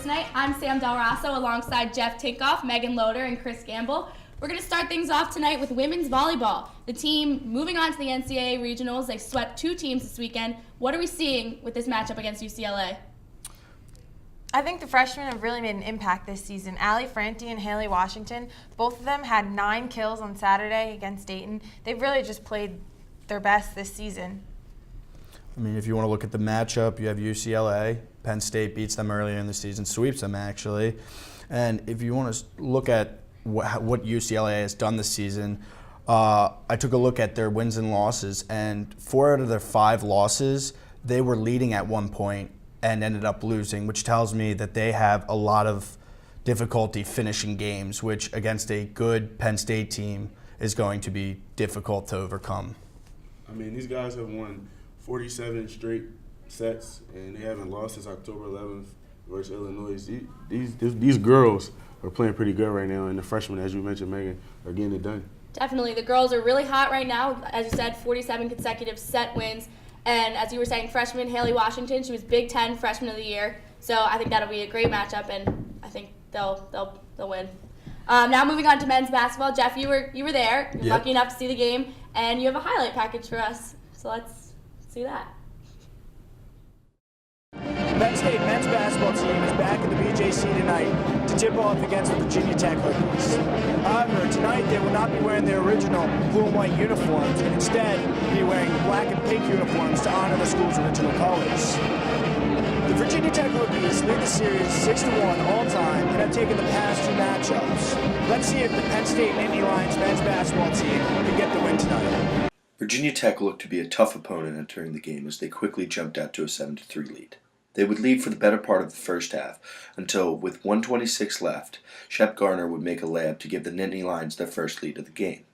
tonight. I'm Sam DelRosso alongside Jeff Tinkoff, Meghan Loder, and Chris Gamble. We're going to start things off tonight with women's volleyball. The team moving on to the NCAA regionals. They swept 2 teams this weekend. What are we seeing with this matchup against UCLA? I think the freshmen have really made an impact this season. Allie Franti and Haley Washington, both of them had 9 kills on Saturday against Dayton. They've really just played their best this season. I mean, if you want to look at the matchup, you have UCLA. Penn State beats them earlier in the season, sweeps them actually. And if you want to look at what UCLA has done this season, I took a look at their wins and losses, and 4 out of their 5 losses, they were leading at one point and ended up losing, which tells me that they have a lot of difficulty finishing games, which against a good Penn State team is going to be difficult to overcome. I mean, these guys have won 47 straight sets, and they haven't lost since October 11th versus Illinois. These girls are playing pretty good right now, and the freshmen, as you mentioned, Meghan, are getting it done. Definitely. The girls are really hot right now. As you said, 47 consecutive set wins. And as you were saying, freshman Haley Washington, she was Big Ten Freshman of the Year. So I think that'll be a great matchup, and I think they'll win. Now moving on to men's basketball. Jeff, you were there. You're Yep. lucky enough to see the game, and you have a highlight package for us. So let's see that. Penn State men's basketball team is back at the BJC tonight to tip off against the Virginia Tech Hokies. However, tonight they will not be wearing their original blue and white uniforms and instead be wearing black and pink uniforms to honor the school's original colors. The Virginia Tech Hokies lead the series 6-1 all time and have taken the past 2 matchups. Let's see if the Penn State Nittany Lions men's basketball team can get the win tonight. Virginia Tech looked to be a tough opponent entering the game as they quickly jumped out to a 7-3 lead. They would lead for the better part of the first half until, with 1:26 left, Shep Garner would make a layup to give the Nittany Lions their first lead of the game.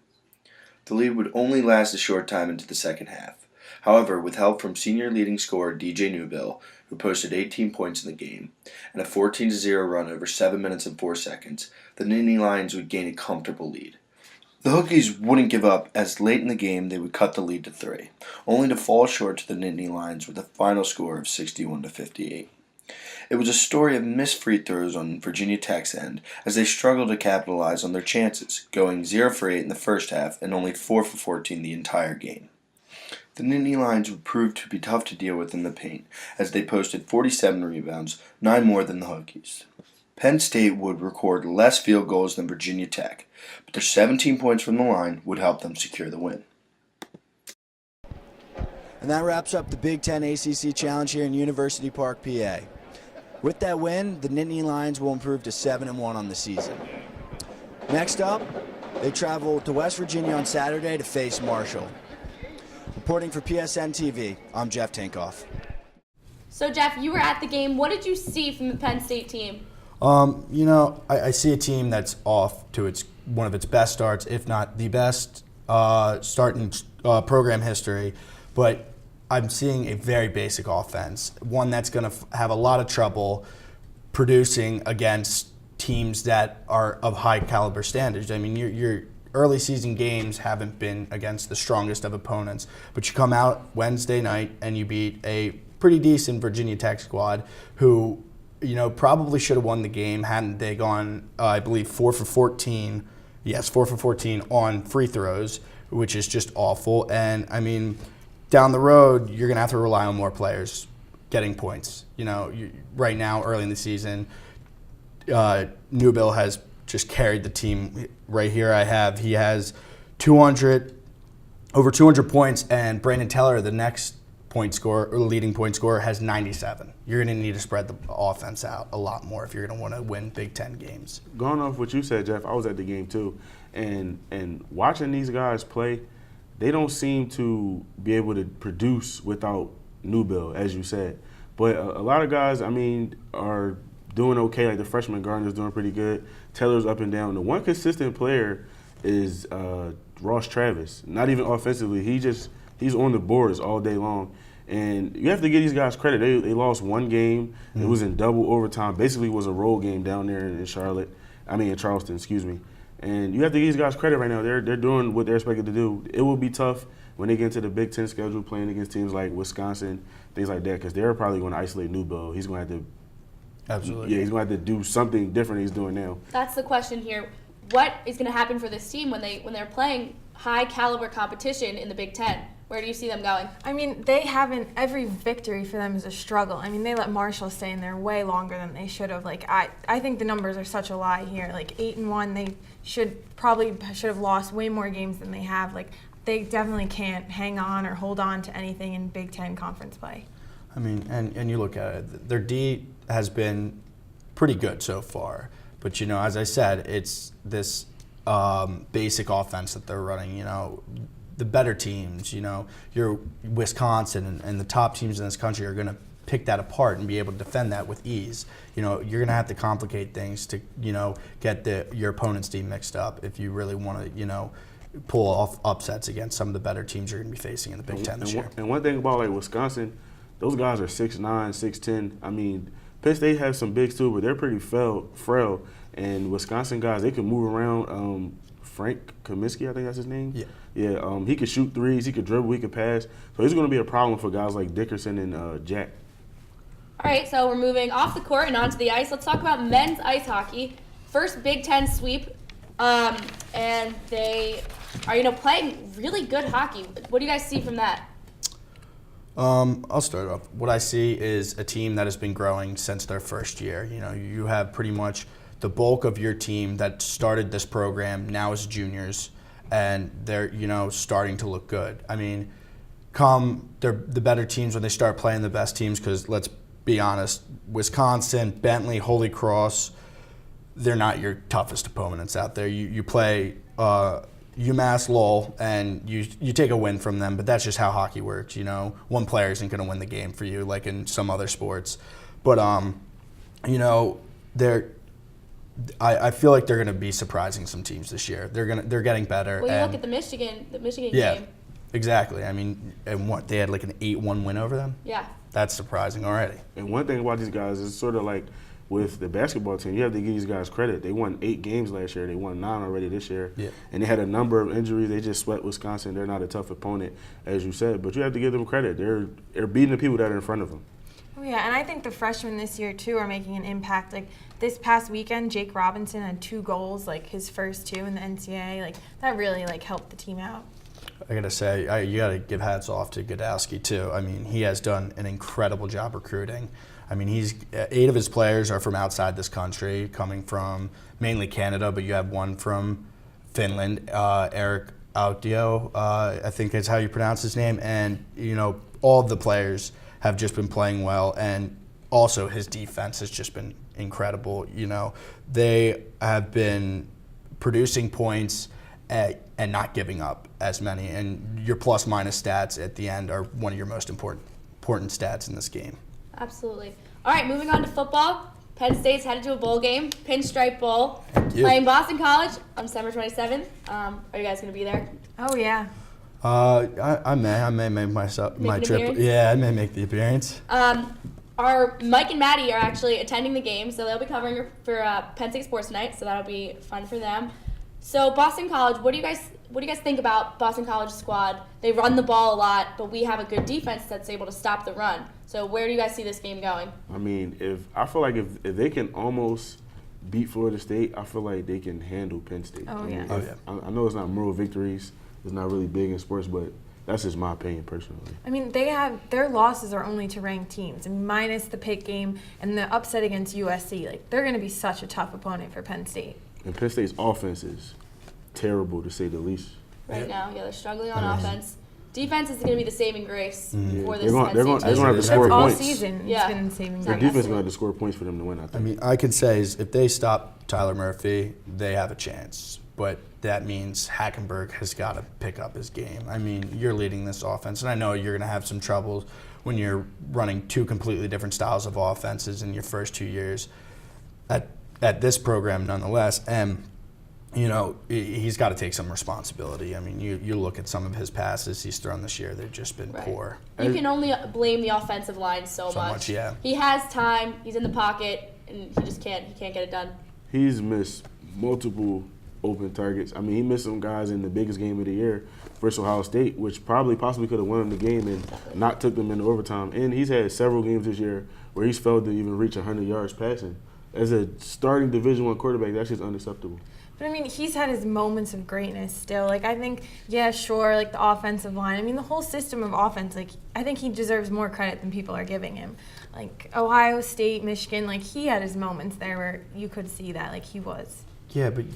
The lead would only last a short time into the second half. However, with help from senior leading scorer DJ Newbill, who posted 18 points in the game, and a 14-0 run over 7 minutes and 4 seconds, the Nittany Lions would gain a comfortable lead. The Hokies wouldn't give up as late in the game they would cut the lead to 3, only to fall short to the Nittany Lions with a final score of 61-58. It was a story of missed free throws on Virginia Tech's end as they struggled to capitalize on their chances, going 0 for 8 in the first half and only 4 for 14 the entire game. The Nittany Lions would prove to be tough to deal with in the paint as they posted 47 rebounds, 9 more than the Hokies. Penn State would record less field goals than Virginia Tech, but their 17 points from the line would help them secure the win. And that wraps up the Big Ten ACC Challenge here in University Park, PA. With that win, the Nittany Lions will improve to 7-1 on the season. Next up, they travel to West Virginia on Saturday to face Marshall. Reporting for PSN TV, I'm Jeff Tinkoff. So Jeff, you were at the game. What did you see from the Penn State team? I see a team that's off to one of its best starts, if not the best start in program history. But I'm seeing a very basic offense, one that's going to have a lot of trouble producing against teams that are of high caliber standards. I mean, your early season games haven't been against the strongest of opponents, but you come out Wednesday night and you beat a pretty decent Virginia Tech squad who, probably should have won the game hadn't they gone, I believe, 4 for 14. Yes, 4 for 14 on free throws, which is just awful. And, I mean, down the road, you're going to have to rely on more players getting points. Right now, early in the season, Newbill has just carried the team. Right here he has over 200 points, and Brandon Teller, the next leading point scorer, has 97. You're going to need to spread the offense out a lot more if you're going to want to win Big Ten games. Going off what you said, Jeff, I was at the game too, and watching these guys play, they don't seem to be able to produce without Newbill, as you said. But a lot of guys, are doing okay. Like the freshman Gardner's doing pretty good. Taylor's up and down. The one consistent player is Ross Travis. Not even offensively. He's on the boards all day long. And you have to give these guys credit. They lost one game. Mm-hmm. It was in double overtime. Basically, it was a road game down there in Charleston, excuse me. And you have to give these guys credit right now. They're doing what they're expected to do. It will be tough when they get into the Big Ten schedule, playing against teams like Wisconsin, things like that, because they're probably going to isolate Newbill. He's going to have to Absolutely. Yeah, he's going to have to do something different than he's doing now. That's the question here. What is going to happen for this team when they're playing high caliber competition in the Big Ten? Where do you see them going? I mean, they haven't. Every victory for them is a struggle. I mean, they let Marshall stay in there way longer than they should have. Like, I think the numbers are such a lie here. Like 8-1, they should have lost way more games than they have. Like, they definitely can't hang on or hold on to anything in Big Ten conference play. I mean, and you look at it, their D has been pretty good so far. But, as I said, it's this basic offense that they're running, the better teams, your Wisconsin and the top teams in this country are going to pick that apart and be able to defend that with ease. You're going to have to complicate things to, get your opponent's team mixed up if you really want to, pull off upsets against some of the better teams you're going to be facing in the Big Ten this year. And one thing about like Wisconsin, those guys are 6'9", 6'10". I mean, Penn State has some bigs too, but they're pretty frail. And Wisconsin guys, they can move around. Frank Kaminsky, I think that's his name. Yeah. He could shoot threes. He could dribble. He could pass. So he's going to be a problem for guys like Dickerson and Jack. All right, so we're moving off the court and onto the ice. Let's talk about men's ice hockey. First Big Ten sweep, and they are playing really good hockey. What do you guys see from that? I'll start off. What I see is a team that has been growing since their first year. You have pretty much the bulk of your team that started this program now as juniors, and they're starting to look good. I mean, they're the better teams when they start playing the best teams, because let's be honest, Wisconsin, Bentley, Holy Cross, they're not your toughest opponents out there. You play UMass Lowell and you take a win from them, but that's just how hockey works. One player isn't going to win the game for you like in some other sports. But I feel like they're going to be surprising some teams this year. They're getting better. Well, you look at the Michigan yeah, game. Exactly. I mean, and what, they had like an 8-1 win over them? Yeah. That's surprising already. And one thing about these guys is sort of like with the basketball team, you have to give these guys credit. They won 8 games last year. They won 9 already this year. Yeah. And they had a number of injuries. They just swept Wisconsin. They're not a tough opponent, as you said. But you have to give them credit. They're beating the people that are in front of them. Oh, yeah, and I think the freshmen this year, too, are making an impact. Like, this past weekend, Jake Robinson had 2 goals, like his first 2 in the NCAA. Like, that really, helped the team out. I got to say, you got to give hats off to Godowski, too. I mean, he has done an incredible job recruiting. I mean, 8 of his players are from outside this country, coming from mainly Canada, but you have one from Finland, Eric Autio, I think is how you pronounce his name. And, all of the players have just been playing well, and also his defense has just been incredible. They have been producing points and not giving up as many, and your plus-minus stats at the end are one of your most important stats in this game. Absolutely. All right, moving on to football. Penn State's headed to a bowl game, Pinstripe Bowl, Thank you. playing Boston College on December 27th. Are you guys going to be there? Oh, yeah. I may make my trip. Appearance? Yeah, I may make the appearance. Our Mike and Maddie are actually attending the game, so they'll be covering for Penn State Sports Night, so that'll be fun for them. So Boston College, what do you guys think about Boston College squad? They run the ball a lot, but we have a good defense that's able to stop the run. So where do you guys see this game going? I mean, I feel like if they can almost beat Florida State, I feel like they can handle Penn State. Oh, I mean, yeah. I know it's not moral victories. It's not really big in sports, but that's just my opinion personally. I mean, their losses are only to ranked teams, and minus the Pitt game and the upset against USC. Like, they're going to be such a tough opponent for Penn State. And Penn State's offense is terrible, to say the least. Right now, they're struggling on offense. Defense is going to be the saving grace for this They're gonna Penn State team. have to score All points. season, Yeah. it's been saving Their grace. defense is going to have to score points for them to win, I I think. mean, I can say is if they stop Tyler Murphy, they have a chance. But that means Hackenberg has got to pick up his game. I mean, you're leading this offense, and I know you're going to have some trouble when you're running 2 completely different styles of offenses in your first 2 years at this program nonetheless. And, he's got to take some responsibility. I mean, you look at some of his passes he's thrown this year, they've just been Right. poor. You can only blame the offensive line so much. Yeah. He has time. He's in the pocket, and he just can't get it done. He's missed multiple open targets. I mean, he missed some guys in the biggest game of the year versus Ohio State, which possibly could have won him the game and not took them into overtime. And he's had several games this year where he's failed to even reach 100 yards passing. As a starting Division I quarterback, that's just unacceptable. But I mean, he's had his moments of greatness still. Like, I think, yeah, sure, like the offensive line. I mean, the whole system of offense, like, I think he deserves more credit than people are giving him. Like, Ohio State, Michigan, like, he had his moments there where you could see that, like, he was. Yeah, but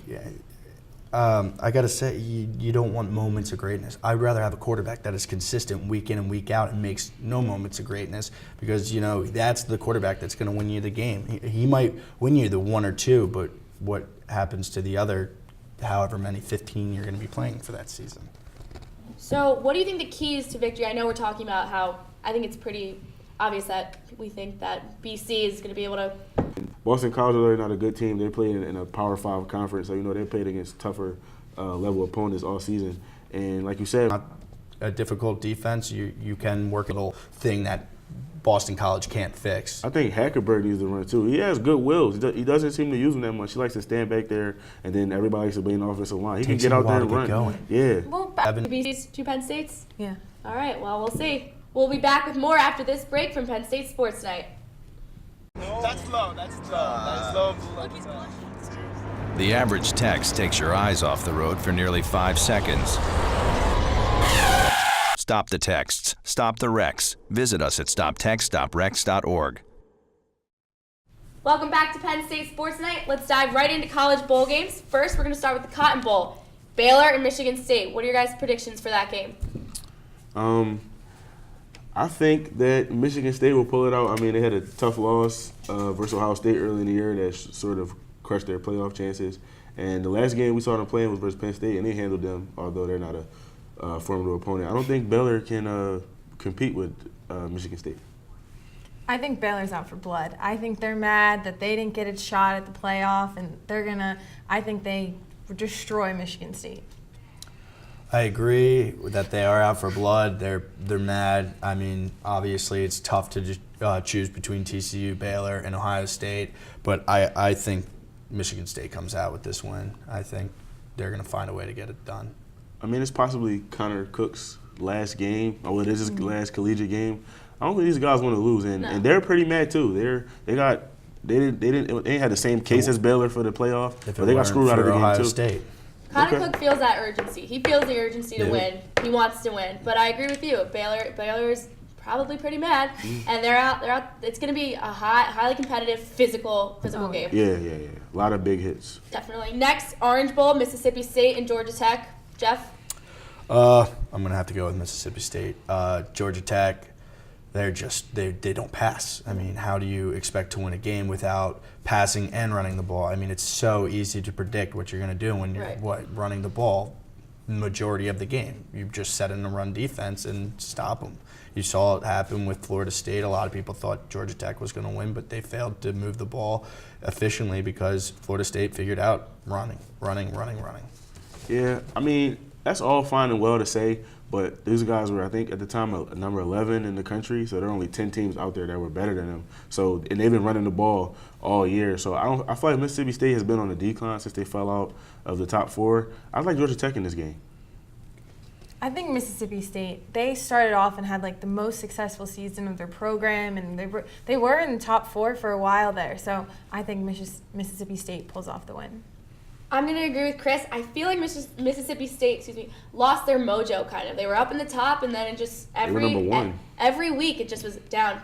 I got to say, you don't want moments of greatness. I'd rather have a quarterback that is consistent week in and week out and makes no moments of greatness because, that's the quarterback that's going to win you the game. He might win you the 1 or 2, but what happens to the other however many 15 you're going to be playing for that season? So what do you think the keys to victory? I know we're talking about how I think it's pretty obvious that we think that BC is going to be able to. Boston College is really not a good team. They play in a Power 5 conference, so they played against tougher level opponents all season. And like you said, Not a difficult defense. You can work a little thing that Boston College can't fix. I think Hackenberg needs to run too. He has good wills. He doesn't seem to use them that much. He likes to stand back there, and then everybody likes to be in the offensive line. He can get out there and run. Going. Yeah. Well, BC's 2 Penn States? yeah. All right, well, we'll see. We'll be back with more after this break from Penn State Sports Night. That's low. The average text takes your eyes off the road for nearly 5 seconds. Stop the texts. Stop the wrecks. Visit us at stoptextstoprex.org. Welcome back to Penn State Sports Night. Let's dive right into college bowl games. First, we're going to start with the Cotton Bowl. Baylor and Michigan State. What are your guys' predictions for that game? I think that Michigan State will pull it out. I mean, they had a tough loss versus Ohio State early in the year that sort of crushed their playoff chances. And the last game we saw them playing was versus Penn State, and they handled them, although they're not a formidable opponent. I don't think Baylor can compete with Michigan State. I think Baylor's out for blood. I think they're mad that they didn't get a shot at the playoff, and I think they destroy Michigan State. I agree that they are out for blood. They're mad. I mean, obviously it's tough to just choose between TCU, Baylor, and Ohio State, but I think Michigan State comes out with this win. I think they're going to find a way to get it done. I mean, it's possibly Connor Cook's last game, or it is his last collegiate game. I don't think these guys want to lose, and they're pretty mad too. They didn't have the same case as Baylor for the playoff, but they got screwed out of the game too. State. Connor Cook feels that urgency. He feels the urgency to win. He wants to win. But I agree with you. Baylor is probably pretty mad, and they're out. It's going to be a highly competitive, physical game. Yeah. A lot of big hits. Definitely. Next, Orange Bowl, Mississippi State and Georgia Tech. Jeff? I'm going to have to go with Mississippi State. Georgia Tech, they don't pass. I mean, how do you expect to win a game without passing and running the ball? I mean, it's so easy to predict what you're going to do when you're running the ball majority of the game. You just set in a run defense and stop them. You saw it happen with Florida State. A lot of people thought Georgia Tech was going to win, but they failed to move the ball efficiently because Florida State figured out running. Yeah, I mean, that's all fine and well to say, but these guys were, I think, at the time, number 11 in the country, so there are only 10 teams out there that were better than them. So, and they've been running the ball all year. So I feel like Mississippi State has been on the decline since they fell out of the top 4. I like Georgia Tech in this game. I think Mississippi State, they started off and had like the most successful season of their program, and they were in the top 4 for a while there. So I think Mississippi State pulls off the win. I'm going to agree with Chris. I feel like Mississippi State, lost their mojo kind of. They were up in the top, and then it just every week it just was down.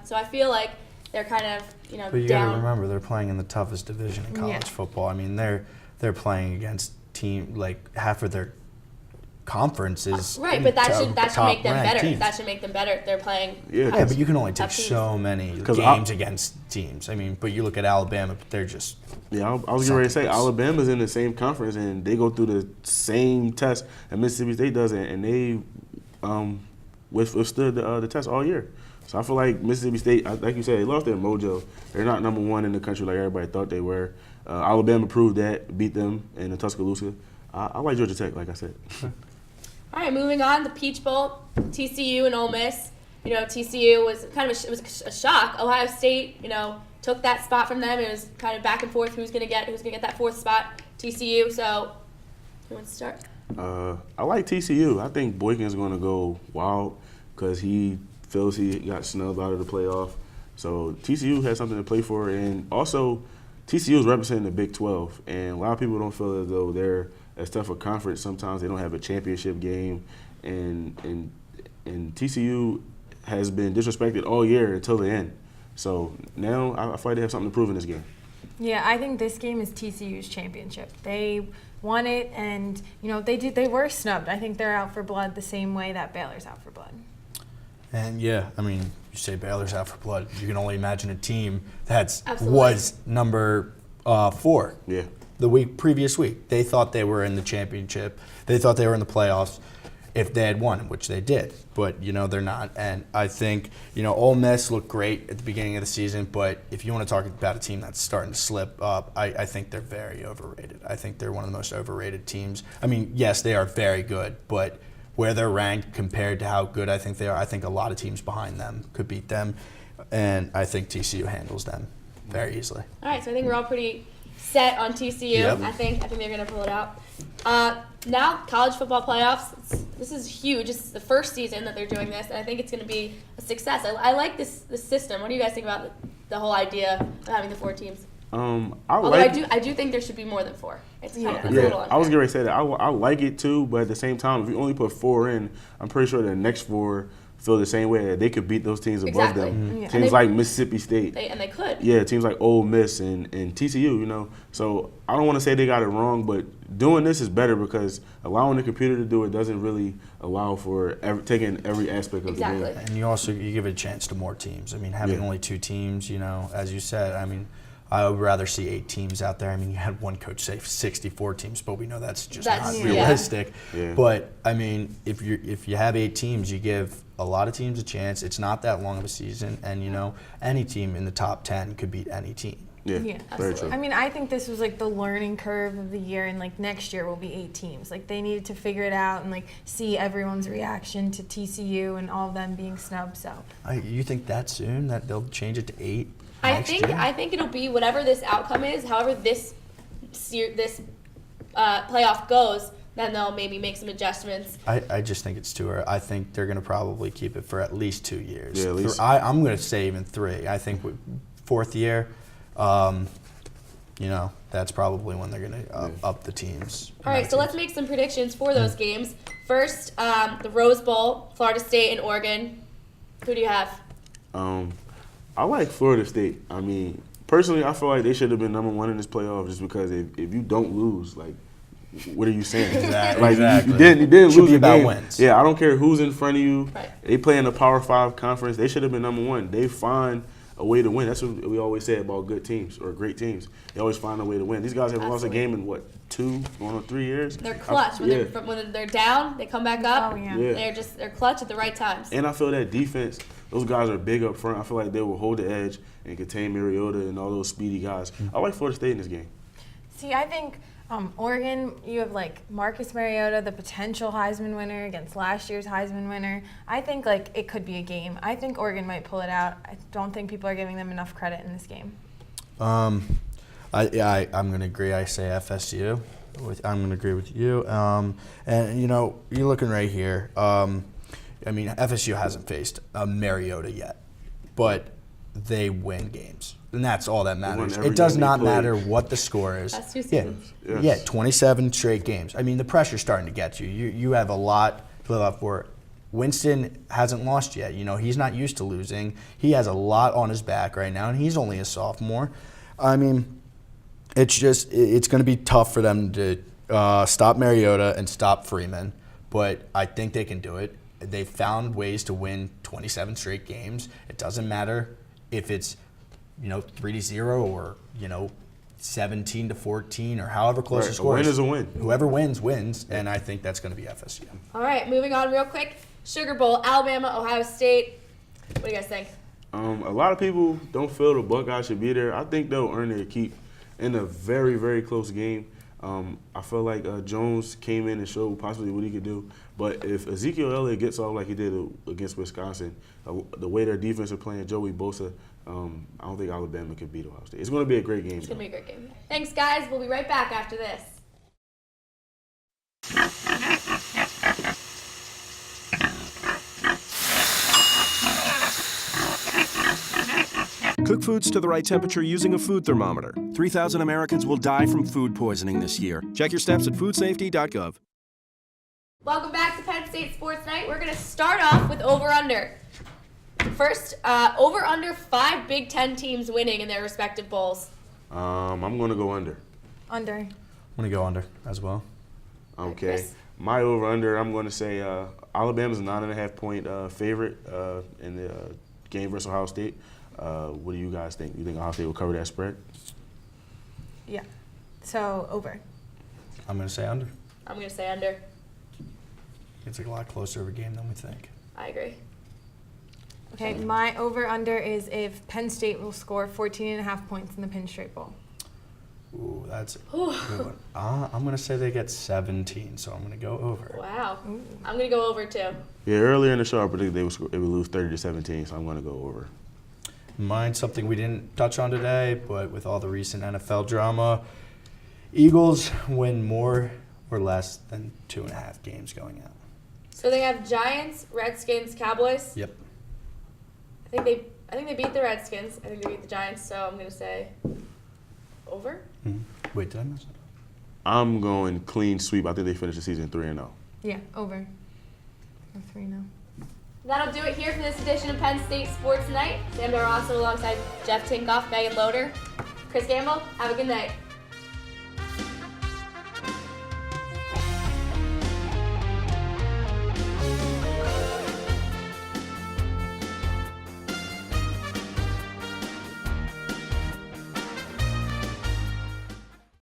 So I feel like they're kind of down. But you got to remember, they're playing in the toughest division in college football. I mean, they're playing against half of their conferences. Right, but that should make them better. Teams. That should make them better. They're playing. Yeah, but you can only take so many games against teams. I mean, but you look at Alabama, they're just. Yeah, I was getting ready to say Alabama's in the same conference and they go through the same test that Mississippi State does, and they withstood the test all year. So I feel like Mississippi State, like you said, they lost their mojo. They're not number 1 in the country like everybody thought they were. Alabama proved that, beat them in the Tuscaloosa. I like Georgia Tech, like I said. All right, moving on, the Peach Bowl, TCU and Ole Miss. TCU was was a shock. Ohio State, took that spot from them. It was kind of back and forth who's gonna get that 4th spot. TCU. So, who wants to start? I like TCU. I think Boykin's going to go wild because he feels he got snubbed out of the playoff. So TCU has something to play for, and also TCU is representing the Big 12, and a lot of people don't feel as though they're as tough a conference. Sometimes they don't have a championship game, and TCU has been disrespected all year until the end. So now I feel like they have something to prove in this game. Yeah, I think this game is TCU's championship. They won it, and they were snubbed. I think they're out for blood the same way that Baylor's out for blood. And yeah, I mean, you say Baylor's out for blood. You can only imagine a team that Absolutely. was number 4 Yeah. the previous week. They thought they were in the championship. They thought they were in the playoffs if they had won, which they did. But, they're not. And I think, Ole Miss looked great at the beginning of the season. But if you want to talk about a team that's starting to slip up, I think they're very overrated. I think they're one of the most overrated teams. I mean, yes, they are very good, but where they're ranked compared to how good I think they are, I think a lot of teams behind them could beat them. And I think TCU handles them very easily. All right, so I think we're all pretty set on TCU. Yep. I think they're going to pull it out. Now, college football playoffs. This is huge. This is the first season that they're doing this, and I think it's going to be a success. I like this system. What do you guys think about the whole idea of having the 4 teams? Although I do think there should be more than 4. It's kind of a little unfair. I was going to say that. I like it too, but at the same time, if you only put 4 in, I'm pretty sure the next 4 feel the same way, that they could beat those teams above Exactly. them. Yeah. Teams like Mississippi State. They could. Yeah, teams like Ole Miss and TCU, So I don't want to say they got it wrong, but doing this is better because allowing the computer to do it doesn't really allow for taking every aspect of the game. Exactly. And you give a chance to more teams. I mean, having only 2 teams, as you said, I mean, I would rather see 8 teams out there. I mean, you had one coach say 64 teams, but we know that's just not realistic. Yeah. But I mean, if you have 8 teams, you give a lot of teams a chance. It's not that long of a season, and any team in the top 10 could beat any team. Yeah, very true. I mean, I think this was like the learning curve of the year, and like next year will be 8 teams. Like they needed to figure it out and like see everyone's reaction to TCU and all of them being snubbed. So You think that soon that they'll change it to 8? I think it'll be whatever this outcome is. However, this playoff goes, then they'll maybe make some adjustments. I just think it's too early. I think they're going to probably keep it for at least 2 years. Yeah, at least. I'm going to say even 3. I think 4th year, that's probably when they're going to up the teams. All right, so let's make some predictions for those games. First, the Rose Bowl, Florida State and Oregon. Who do you have? I like Florida State. I mean, personally, I feel like they should have been number 1 in this playoff just because if you don't lose, like, what are you saying? Exactly. Like, exactly. you didn't Should lose be a about game. wins. Yeah, I don't care who's in front of you. Right. They play in the Power 5 conference. They should have been number 1. They find a way to win. That's what we always say about good teams or great teams. They always find a way to win. These guys haven't lost a game in, 2, going on 3 years? They're clutch. When they're down, they come back up. Oh, yeah. They're clutch at the right times. And I feel that defense, those guys are big up front. I feel like they will hold the edge and contain Mariota and all those speedy guys. I like Florida State in this game. See, I think Oregon, you have like Marcus Mariota, the potential Heisman winner against last year's Heisman winner. I think like it could be a game. I think Oregon might pull it out. I don't think people are giving them enough credit in this game. I'm going to agree. I say FSU. I'm going to agree with you. And you're looking right here. I mean, FSU hasn't faced Mariota yet, but they win games. And that's all that matters. It does not matter what the score is. That's 2 seasons. Yeah, 27 straight games. I mean, the pressure's starting to get you. You have a lot to live up for. Winston hasn't lost yet. He's not used to losing. He has a lot on his back right now, and he's only a sophomore. I mean, it's going to be tough for them to stop Mariota and stop Freeman, but I think they can do it. They've found ways to win 27 straight games. It doesn't matter if it's 3-0 or 17-14 or however close the score is. A win is a win. Whoever wins, and I think that's going to be FSU. All right, moving on real quick. Sugar Bowl, Alabama, Ohio State. What do you guys think? A lot of people don't feel the Buckeyes should be there. I think they'll earn their keep in a very, very close game. I feel like Jones came in and showed possibly what he could do. But if Ezekiel Elliott gets off like he did against Wisconsin, the way their defense are playing, Joey Bosa, I don't think Alabama can beat Ohio State. It's going to be a great game. It's going to be a great game. Thanks, guys. We'll be right back after this. Cook foods to the right temperature using a food thermometer. 3,000 Americans will die from food poisoning this year. Check your steps at foodsafety.gov. Welcome back to Penn State Sports Night. We're going to start off with over-under. First, over-under 5 Big Ten teams winning in their respective bowls. I'm going to go under. Under. I'm going to go under as well. Okay. Chris? My over-under, I'm going to say Alabama's a 9.5-point favorite in the game versus Ohio State. What do you guys think? You think Ohio State will cover that spread? Yeah. So over. I'm going to say under. I'm going to say under. It's like a lot closer of a game than we think. I agree. Okay, my over-under is if Penn State will score 14.5 points in the Penn State Bowl. Ooh, that's a good one. I'm going to say they get 17, so I'm going to go over. Wow. I'm going to go over, too. Yeah, earlier in the show, I predicted they would lose 30-17, so I'm going to go over. Mine's something we didn't touch on today, but with all the recent NFL drama, Eagles win more or less than 2.5 games going out. So they have Giants, Redskins, Cowboys. Yep. I think they beat the Redskins. I think they beat the Giants, so I'm going to say over. Mm-hmm. Wait, did I mess it up? I'm going clean sweep. I think they finished the season 3-0. Yeah, over. Or 3-0. That'll do it here for this edition of Penn State Sports Night. Sam DelRosso alongside Jeff Tinkoff, Meghan Loder. Chris Gamble, have a good night.